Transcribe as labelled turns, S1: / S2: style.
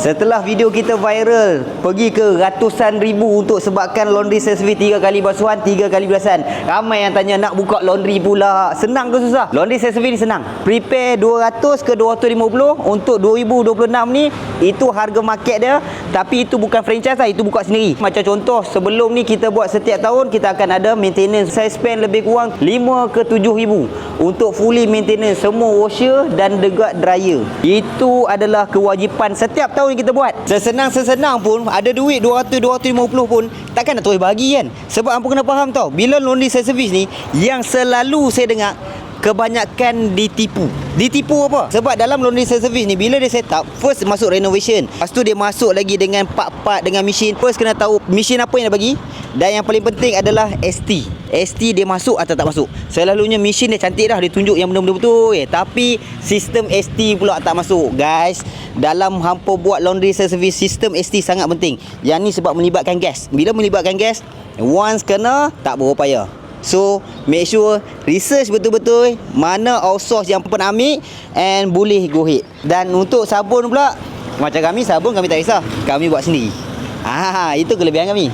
S1: Setelah video kita viral, pergi ke ratusan ribu untuk sebabkan laundry service 3 kali basuhan, 3 kali belasan. Ramai yang tanya nak buka laundry pula. Senang ke susah? Laundry service ni senang. Prepare 200 ke 250 untuk 2026 ni, itu harga market dia. Tapi itu bukan franchise lah, itu buka sendiri. Macam contoh, sebelum ni kita buat setiap tahun, kita akan ada maintenance. Saya spend lebih kurang 5 ke 7 ribu untuk fully maintenance semua washer dan dekat dryer. Itu adalah kewajipan setiap tahun kita buat. Sesenang-sesenang pun ada duit 200-250 pun takkan nak terus bagi kan. Sebab apa kena faham tau, bila laundry service ni yang selalu saya dengar kebanyakan ditipu. Ditipu apa? Sebab dalam laundry service ni bila dia set up, first masuk renovation. Lepas tu dia masuk lagi dengan part-part dengan mesin. First kena tahu mesin apa yang dia bagi. Dan yang paling penting adalah ST. ST dia masuk atau tak masuk. Selalunya mesin dia cantik dah, dia tunjuk yang benda-benda betul. Tapi sistem ST pula tak masuk. Guys, dalam hampa buat laundry service, sistem ST sangat penting. Yang ni sebab melibatkan gas. Bila melibatkan gas, once kena tak berapa payah. So, make sure research betul-betul mana outsource yang pernah ambil and boleh go ahead. Dan untuk sabun pula, macam kami sabun kami tak kisah, kami buat sendiri. Itu kelebihan kami.